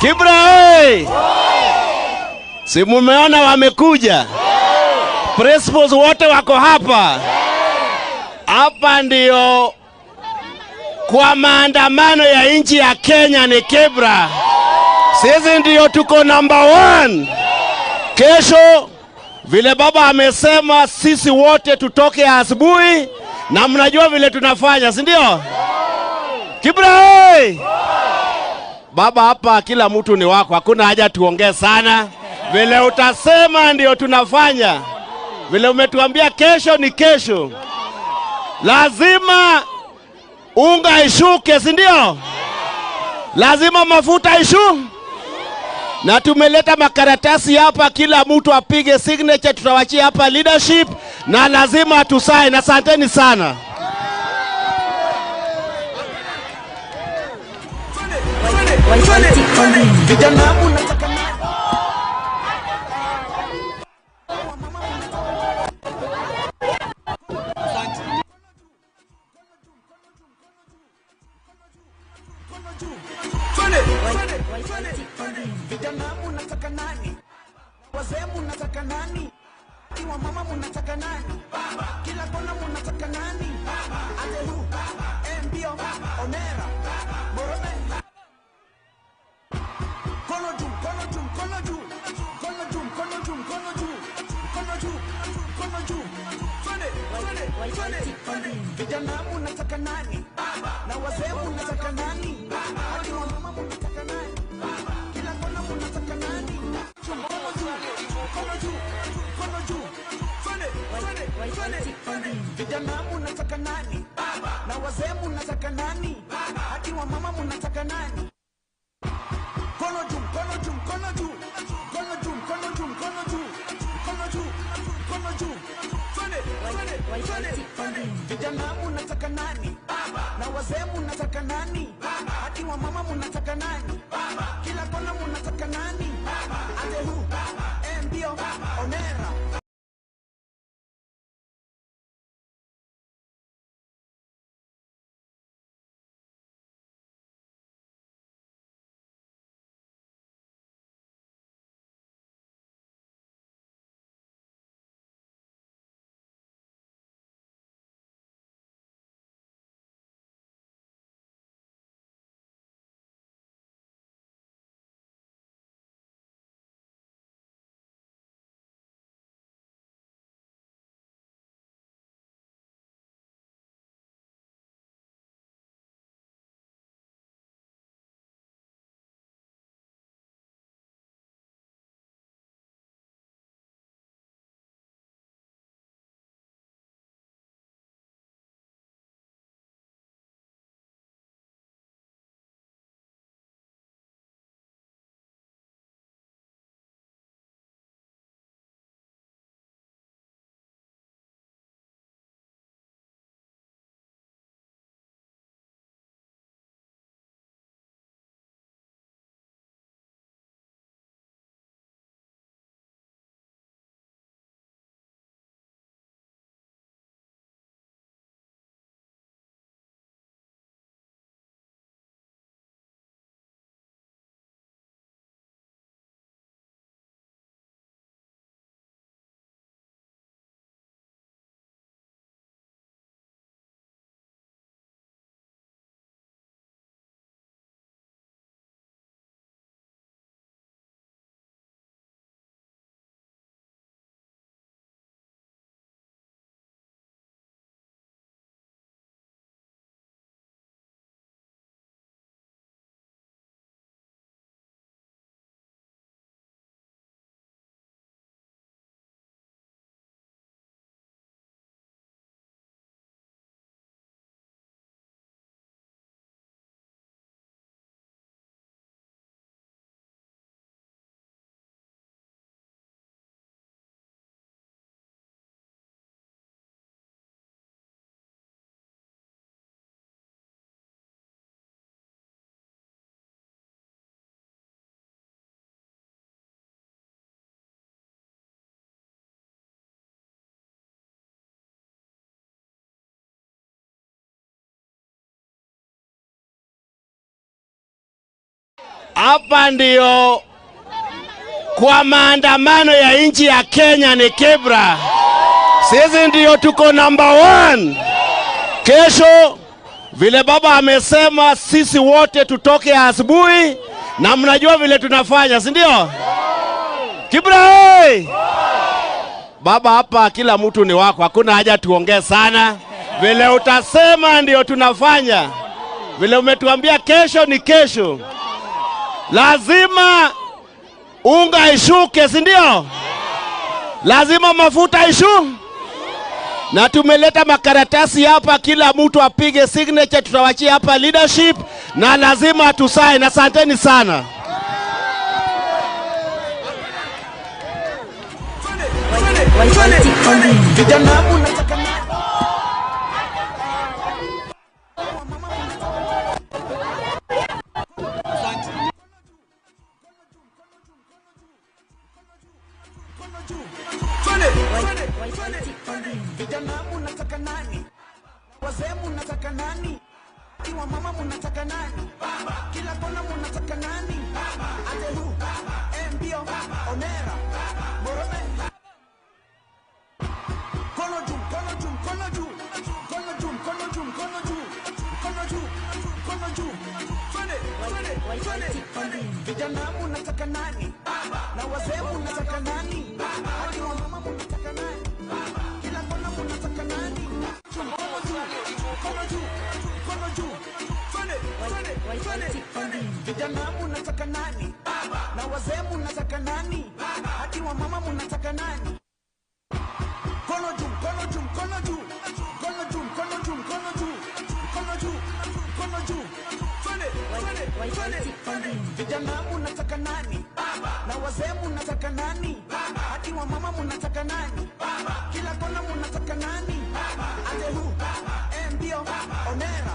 Kibra hey! Si mumeona wamekuja? Principals wote wako hapa. Hapa ndio kwa maandamano ya nchi ya Kenya ni Kibra. Sisi ndio tuko number 1. Kesho vile baba amesema sisi wote tutoke asubuhi na mnajua vile tunafanya, si ndio? Kibra hey! Baba hapa kila mtu ni wako, hakuna haja tuongee sana. Vile utasema ndio tunafanya. Vile umetuambia kesho ni kesho. Lazima unga ishuke, si ndio? Lazima mafuta ishuke. Na tumeleta makaratasi hapa, kila mtu apige signature, tutawachia hapa leadership na lazima tusaini. Asanteni sana. Vijana munataka nani? Wazee munataka nani? Iwa mama munataka nani? Kila kona munataka nani? Adehu, Mbio, Omera, Morome. Kono juu, kono juu, kono juu. Kono juu, kono juu, kono juu. Kono juu, kono juu. Twende. Vijana munataka nani? Na wazee munataka nani? Iwa mama munataka nani? Kila kona munataka nani? Kono juu, kono juu. Twende. Vijana munataka nani? Na wazee munataka nani? Hadi wa mama munataka nani? Kono juu, kono juu, kono juu. Kono juu, kono juu, kono juu. Kono juu, kono juu. Twende. Vijana munataka nani? Na wazee munataka nani? Hadi wa mama munataka nani? Kila kona munataka nani? Adehu, Mbio, Omera. hapa ndio kwa maandamano ya nchi ya Kenya ni Kibra. Sisi ndio tuko number 1. Kesho vile baba amesema sisi wote tutoke asubuhi na mnajua vile tunafanya, si ndio? Kibra hey! Baba hapa kila mtu ni wako, hakuna haja tuongee sana. Vile utasema ndio tunafanya. Vile umetuambia kesho ni kesho. Lazima unga ishuke, si ndio? Lazima mafuta ishuke. Na tumeleta makaratasi hapa, kila mtu apige signature, tutawachia hapa leadership na lazima tusaini. Asanteni sana. Vijana mnataka nani? Wazee mnataka nani? Iwa mama mnataka nani? Kila kona mnataka nani? Atehu, Mbio, Omera, Morome. Kono juu, kono juu, kono juu. Kono juu, kono juu, kono juu. Kono juu, kono juu. Twende. Vijana mnataka nani? Na wazee mnataka nani? Iwa mama mnataka nani? Kila kona mnataka nani? Kono juu, kono juu. Twende. Vijana mnataka nani? Na wazee mnataka nani? Hadi wa mama mnataka nani? Kono juu, kono juu, kono juu. Kono juu, kono juu, kono juu. Kono juu, kono juu. Twende. Vijana mnataka nani? Na wazee mnataka nani? Hadi wa mama mnataka nani? Kila kona mnataka nani? Atehu, Mbio, Omera.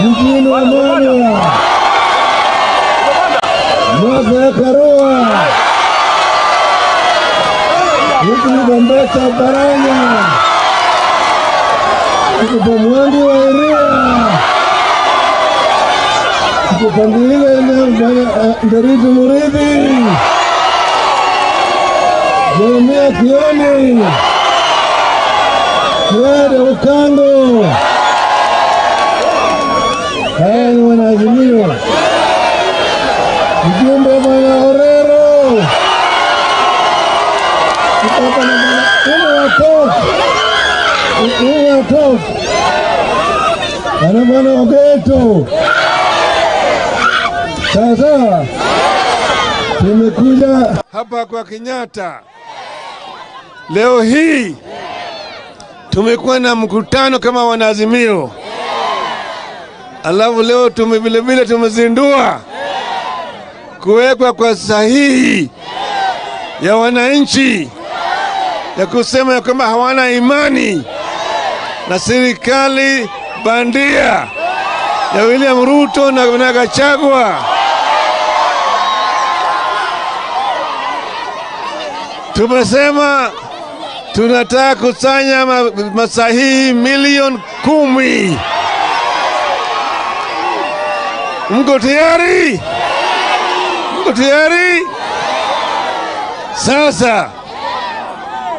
Mjini wa Mwana, mwaka ya Karua, huku ni Bombeta Baranya, huku Bomwandi wa Iria, huku Pangile Nderitu Muridhi, Jeremia Kioni, Kwede Ukango. Haya ni Wanaazimio. Mjumbe Bwana Orero. Kutoka na Bwana Watof. Ana Bwana Ogeto. Sasa tumekuja hapa kwa Kenyatta. Leo hii tumekuwa na mkutano kama Wanaazimio. Alafu leo vile tumezindua kuwekwa kwa sahihi ya wananchi ya kusema ya kwamba hawana imani na serikali bandia ya William Ruto na Gachagua. Tumesema tunataka kusanya masahihi milioni 10. Mko tayari? Mko tayari? Sasa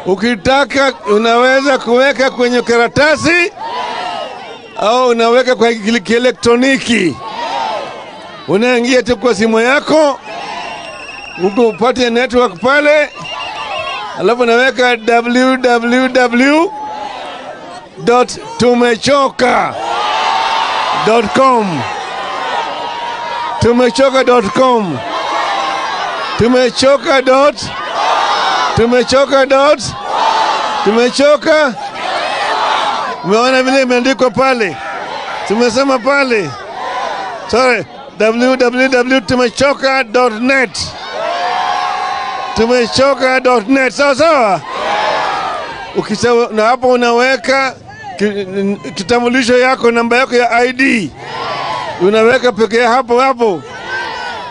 ukitaka unaweza kuweka kwenye karatasi au unaweka kwa kielektroniki. Unaingia tu kwa simu yako, upate network pale, alafu unaweka www.tumechoka.com. Tumechoka.com. Tumechoka. Umeona vile imeandikwa pale? Tumesema pale. Sorry, www.tumechoka.net. Tumechoka.net. Sawa. Na hapo unaweka kitambulisho yako, namba yako ya ID. Unaweka pekee hapo.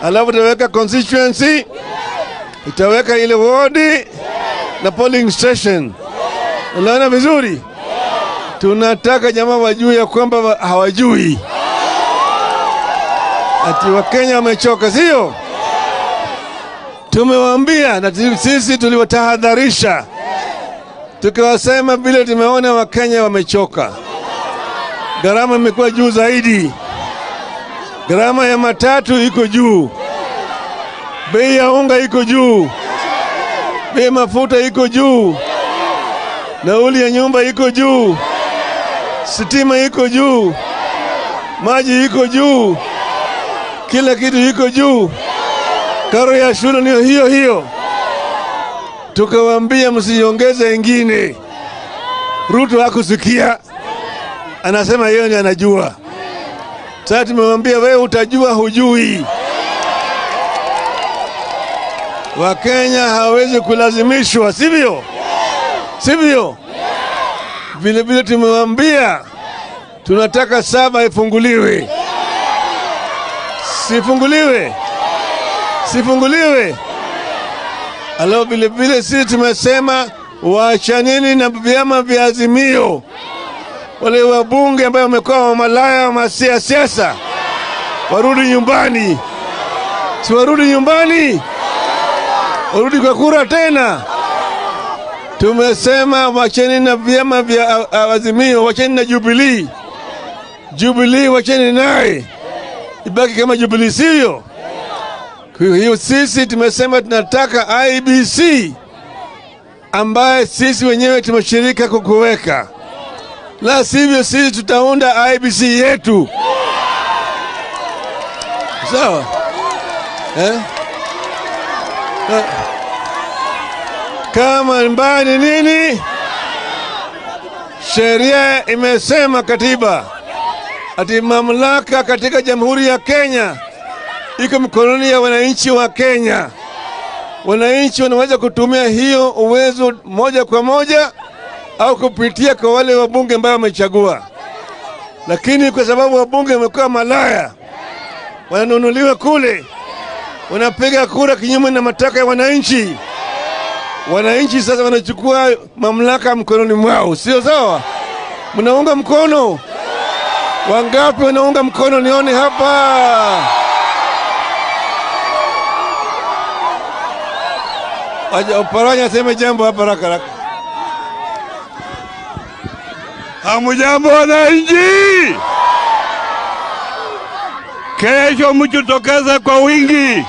Alafu utaweka constituency, utaweka ile ward na polling station. Unaona vizuri? Tunataka jamaa wajue ya kwamba hawajui. Ati Wakenya wamechoka, sio? Tumewaambia na sisi tuliwatahadharisha. Tukawasema vile tumeona Wakenya wamechoka. Gharama imekuwa juu zaidi. Gharama ya matatu iko juu. Bei ya unga iko juu. Bei ya mafuta iko juu. Nauli ya nyumba iko juu. Stima iko juu. Maji iko juu. Kila kitu iko juu. Karo ya shule ni hiyo. Tukawaambia msiongeze ingine. Ruto hakusikia. Anasema yeye ndiye anajua. Sasa tumemwambia wewe utajua hujui. Wakenya hawezi kulazimishwa, sivyo? Sivyo? Vile tumemwambia tunataka saba ifunguliwe. Sifunguliwe. Alafu vile sisi tumesema waachanini na vyama vya Azimio. Wale wabunge ambao wamekuwa malaya wa siasa warudi nyumbani. Si warudi nyumbani? Warudi kwa kura tena. Tumesema wacheni na vyama vya Azimio, wacheni na Jubilee wacheni naye. Ibaki kama Jubilee, sio? Kwa hiyo sisi tumesema tunataka IBC ambaye sisi wenyewe tumeshirika kukuweka. La sivyo sisi tutaunda IBC yetu. Sawa? Kama mbani nini? Sheria imesema katiba ati mamlaka katika Jamhuri ya Kenya iko mikononi ya wananchi wa Kenya. Wananchi wanaweza kutumia hiyo uwezo moja kwa moja au kupitia kwa wale wabunge ambao wamechagua. lakini kwa sababu wabunge wamekuwa malaya, wananunuliwa kule, wanapiga kura kinyume na matakwa ya wananchi. Wananchi sasa wanachukua mamlaka mkononi mwao, sio sawa? Mnaunga mkono? Wangapi wanaunga mkono? Nione hapa. Aja Oparanya sema jambo hapa haraka. Hamujambo wananchi? Kesho mjitokeze kwa wingi,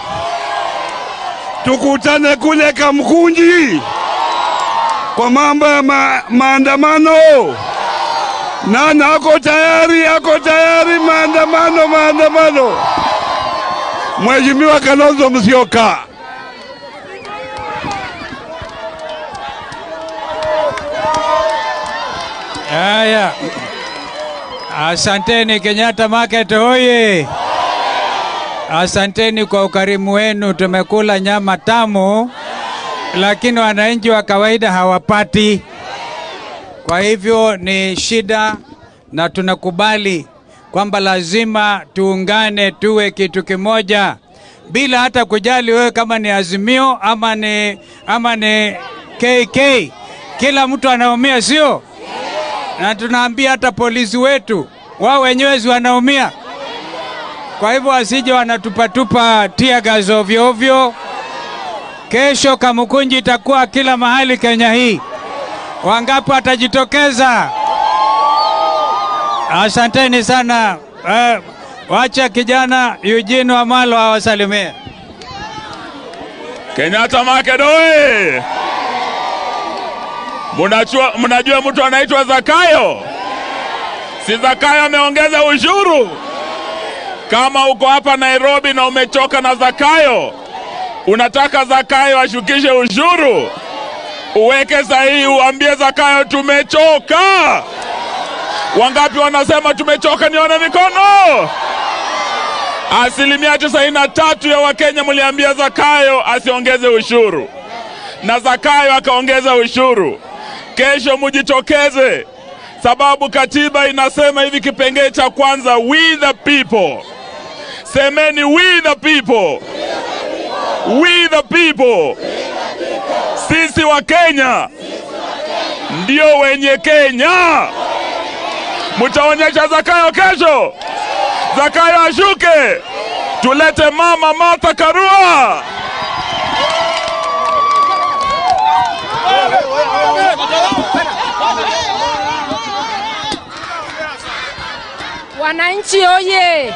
tukutane kule Kamkunji kwa mambo ya maandamano. Nani ako tayari? Ako tayari maandamano. Mheshimiwa Kalonzo Musyoka. Haya, asanteni Kenyatta Market hoye! Asanteni kwa ukarimu wenu. Tumekula nyama tamu, lakini wananchi wa kawaida hawapati. Kwa hivyo ni shida, na tunakubali kwamba lazima tuungane, tuwe kitu kimoja, bila hata kujali wewe kama ni Azimio ama ni KK. Kila mtu anaumia, sio? Na tunaambia hata polisi wetu wao wenyewe wanaumia. Kwa hivyo wasije wanatupatupa tear gas ovyo ovyo. Kesho Kamkunji itakuwa kila mahali Kenya hii. Wangapi watajitokeza? Asanteni sana. Wacha kijana Eugene Wamalo awasalimie. Kenyatta Market oye! Mnajua mtu anaitwa Zakayo? Si Zakayo ameongeza ushuru? Kama uko hapa Nairobi na umechoka na Zakayo, unataka Zakayo ashukishe ushuru, uweke sahihi, uambie Zakayo tumechoka. Wangapi wanasema tumechoka? Nione mikono. 93% ya Wakenya mliambia Zakayo asiongeze ushuru, na Zakayo akaongeza ushuru. Kesho mujitokeze, sababu katiba inasema hivi, kipengele cha kwanza, we the people. Semeni we the people. We the people. Sisi wa Kenya ndio wenye Kenya. Mtaonyesha Zakayo kesho? Zakayo ashuke, tulete mama Martha Karua. Wananchi oye!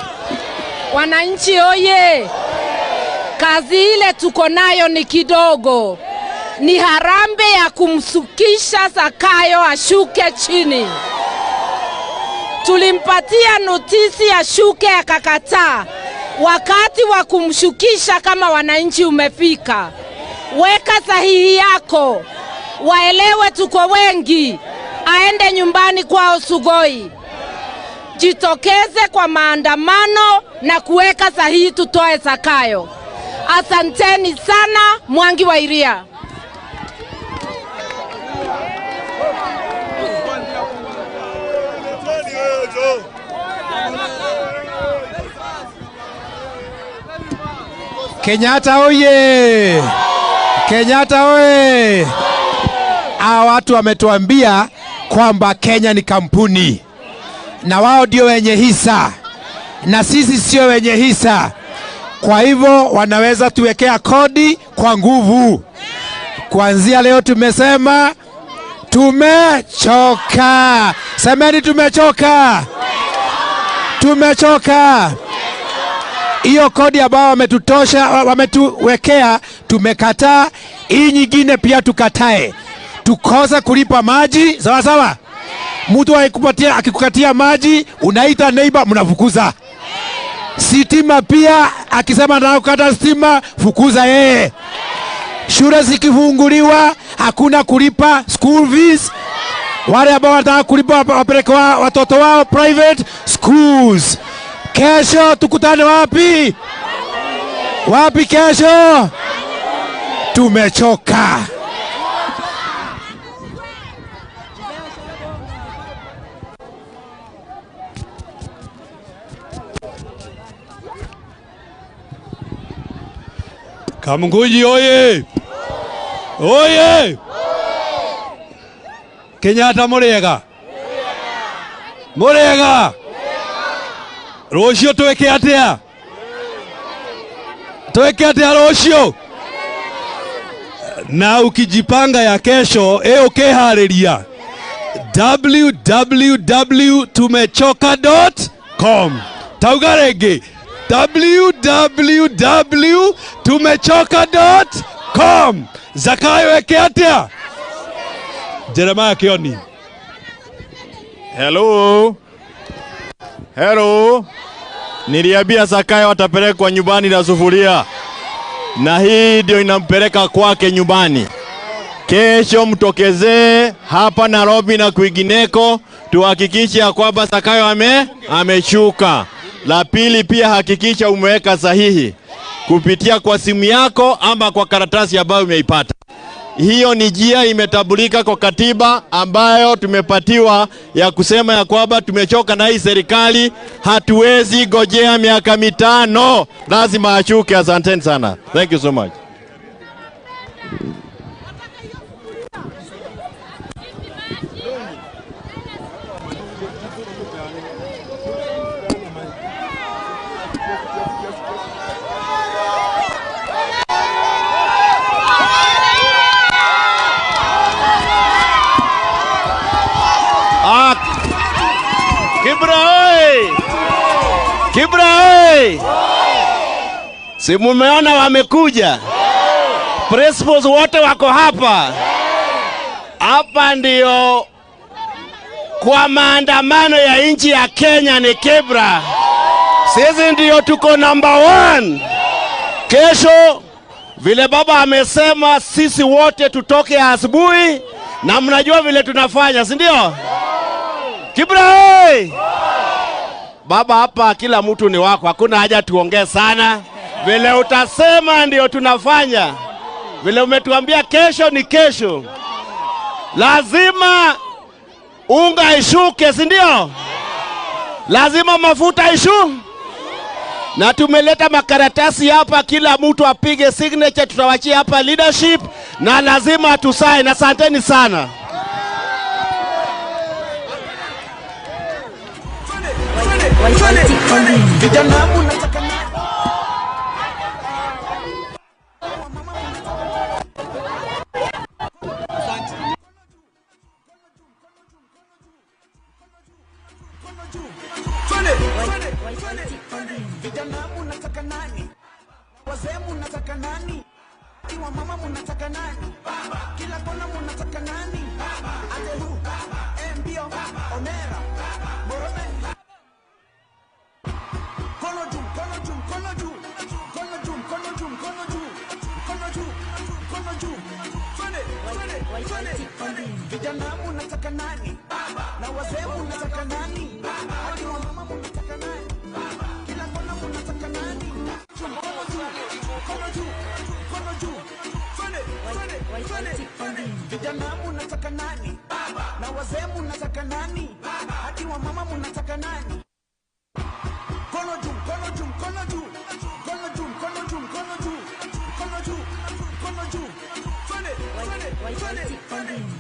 Wananchi oye! Kazi ile tuko nayo ni kidogo. Ni harambe ya kumsukisha Zakayo ashuke chini. Tulimpatia notisi ashuke akakataa. Wakati wa kumshukisha kama wananchi umefika. Weka sahihi yako, waelewe tuko wengi, aende nyumbani kwao Sugoi. Jitokeze kwa maandamano na kuweka sahihi, tutoe Zakayo. Asanteni sana. Mwangi wa Iria. Kenyatta oye! Kenyatta oye! Hawa watu wametuambia kwamba Kenya ni kampuni na wao ndio wenye hisa na sisi sio wenye hisa. Kwa hivyo wanaweza tuwekea kodi kwa nguvu. Kuanzia leo tumesema tumechoka. Semeni tumechoka. Tumechoka. Hiyo kodi ambao wametuwekea tumekataa. Hii nyingine pia tukatae. Tukose kulipa maji, sawa sawa? Mtu akikukatia maji unaita neighbor, mnafukuza. Sitima pia akisema na kukata stima, fukuza yeye. Shule zikifunguliwa hakuna kulipa school fees. Wale ambao wanataka kulipa wapeleke watoto wao private schools. Kesho tukutane wapi? Wapi kesho? Tumechoka. Kamgunji oye! Oye! Kenyatta murega! Murega! Rocio tweke atia? Tweke atia rocio? Na ukijipanga ya kesho, ukihariria www.tumechokaa.com. Tauga rege www.tumechokaa.com. Zakayo eke atia? Jeremiah Kioni. Hello. Hello. Niliambia Zakayo atapelekwa nyumbani na sufuria. Na hii ndio inampeleka kwake nyumbani. Kesho mtokezee hapa Nairobi na kwingineko, tuhakikishe ya kwamba Zakayo ameshuka. La pili pia hakikisha umeweka sahihi kupitia kwa simu yako ama kwa karatasi ambayo umeipata. Hiyo ni njia imetambulika kwa katiba ambayo tumepatiwa ya kusema ya kwamba tumechoka na hii serikali, hatuwezi gojea miaka 5, lazima ashuke. Asanteni sana. Thank you so much. Kibra oi! Kibra oi! Si mumeona wamekuja? Principals wote wako hapa. Hapa ndio kwa maandamano ya nchi ya Kenya ni Kibra. Sisi ndio tuko number 1. Kesho vile baba amesema sisi wote tutoke asubuhi na mnajua vile tunafanya, si ndio? Kibra oi! Baba hapa kila mtu ni wako, hakuna haja tuongee sana. Vile utasema ndio tunafanya. Vile umetuambia kesho ni kesho. Lazima unga ishuke, si ndio? Lazima mafuta ishuke. Na tumeleta makaratasi hapa, kila mtu apige signature, tutawachia hapa leadership na lazima tusaini. Asanteni sana.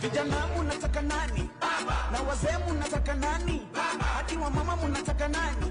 Vijana mnataka nani? Na wazee mnataka nani? Hadi wa mama mnataka nani?